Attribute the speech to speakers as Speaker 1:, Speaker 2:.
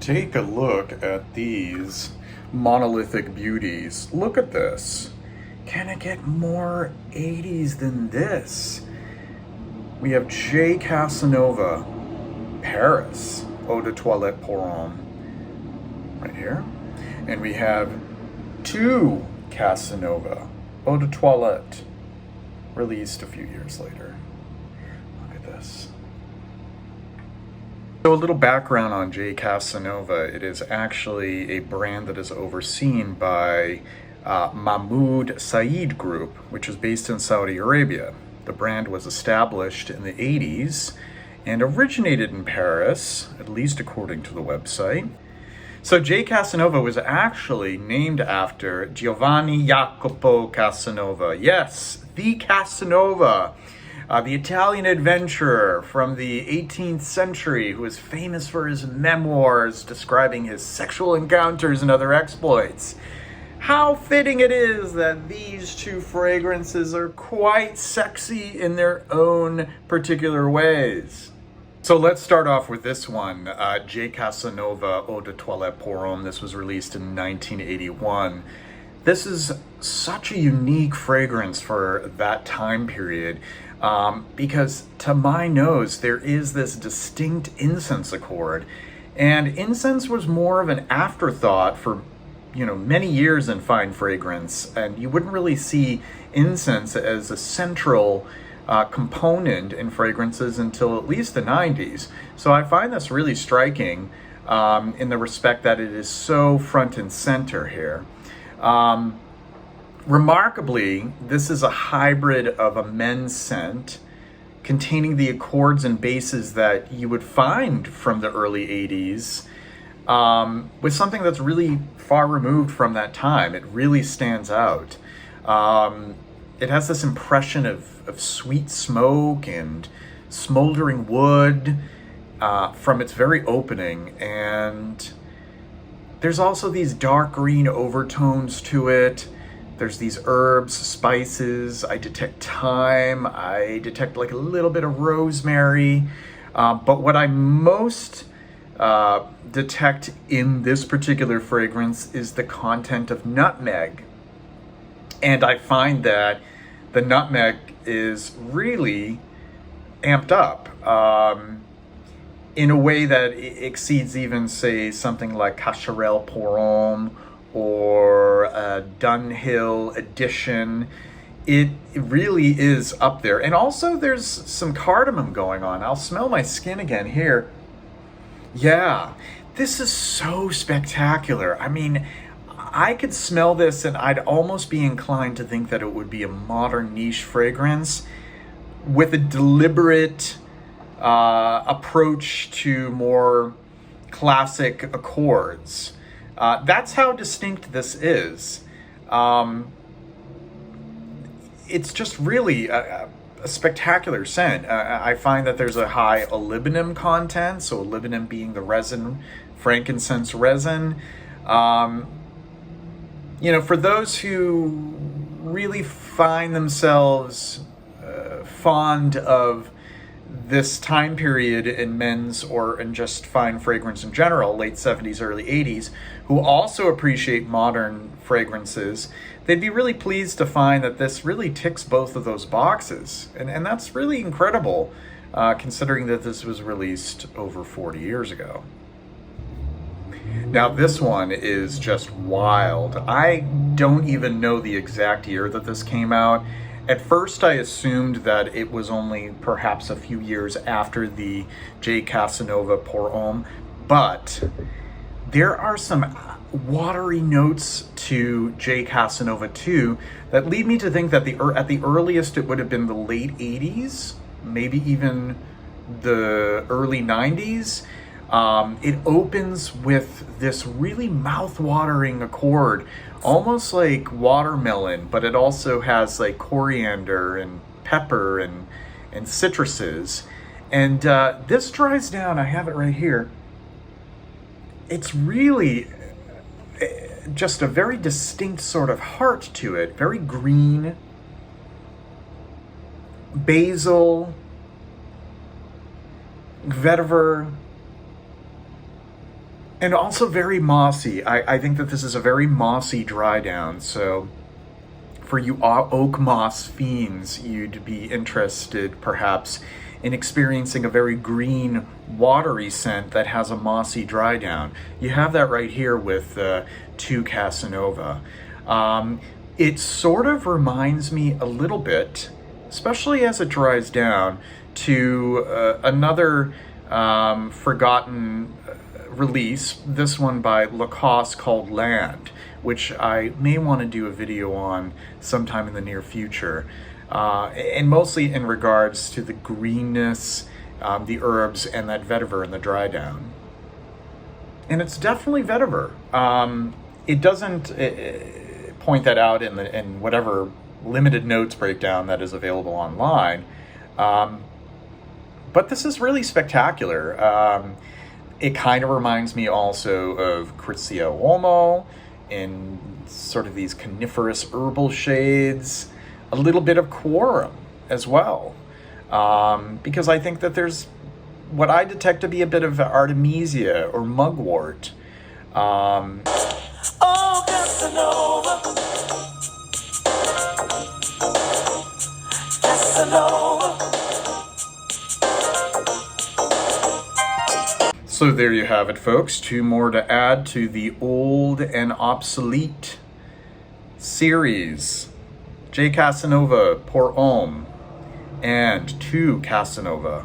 Speaker 1: Take a look at these monolithic beauties. Look at this. Can it get more 80s than this? We have J. Casanova, Paris, Eau de Toilette pour Homme, right here. And we have two Casanova, Eau de Toilette, released a few years later. Look at this. So a little background on J. Casanova. It is actually a brand that is overseen by Mahmoud Said Group, which is based in Saudi Arabia. The brand was established in the 80s and originated in Paris, at least according to the website. So J. Casanova was actually named after Giovanni Jacopo Casanova. Yes, the Casanova, the Italian adventurer from the 18th century who was famous for his memoirs describing his sexual encounters and other exploits. How fitting it is that these two fragrances are quite sexy in their own particular ways. So let's start off with this one, J. Casanova Eau de Toilette pour Homme. This was released in 1981. This is such a unique fragrance for that time period because to my nose, there is this distinct incense accord. And incense was more of an afterthought for many years in fine fragrance, and you wouldn't really see incense as a central component in fragrances until at least the 90s. So I find this really striking in the respect that it is so front and center here. Remarkably, this is a hybrid of a men's scent containing the accords and bases that you would find from the early 80s, with something that's really far removed from that time. It really stands out. It has this impression of sweet smoke and smoldering wood from its very opening. And there's also these dark green overtones to it. There's these herbs, spices. I detect thyme. I detect like a little bit of rosemary. But what I most detect in this particular fragrance is the content of nutmeg. And I find that the nutmeg is really amped up in a way that exceeds even, say, something like Cacharel pour Homme or Dunhill Edition. It really is up there. And also there's some cardamom going on. I'll smell my skin again here. Yeah, this is so spectacular. I mean, I could smell this and I'd almost be inclined to think that it would be a modern niche fragrance with a deliberate approach to more classic accords. That's how distinct this is. It's just really a spectacular scent. I find that there's a high olivinum content, so olivinum being the resin, frankincense resin. For those who really find themselves fond of this time period in men's or in just fine fragrance in general, late 70s, early 80s, who also appreciate modern fragrances, they'd be really pleased to find that this really ticks both of those boxes. And that's really incredible, considering that this was released over 40 years ago. Now this one is just wild. I don't even know the exact year that this came out. At first I assumed that it was only perhaps a few years after the J. Casanova pour Homme, but there are some watery notes to J. Casanova too that lead me to think that at the earliest it would have been the late 80s, maybe even the early 90s. It opens with this really mouth-watering accord, almost like watermelon, but it also has like coriander and pepper and citruses. And this dries down, I have it right here. It's really just a very distinct sort of heart to it, very green, basil, vetiver, And also very mossy. I think that this is a very mossy dry down. So for you oak moss fiends, you'd be interested perhaps in experiencing a very green, watery scent that has a mossy dry down. You have that right here with 2 Casanova. It sort of reminds me a little bit, especially as it dries down, to another forgotten release, this one by Lacoste called Land, which I may want to do a video on sometime in the near future. And mostly in regards to the greenness, the herbs, and that vetiver in the dry down. And it's definitely vetiver. It doesn't point that out in whatever limited notes breakdown that is available online. But this is really spectacular. It kind of reminds me also of Crizio Uomo in sort of these coniferous herbal shades, a little bit of quorum as well. Because I think that there's what I detect to be a bit of artemisia or mugwort. Oh, Casanova. Casanova. So there you have it, folks. 2 more to add to the old and obsolete series. J. Casanova pour Homme and 2 Casanova.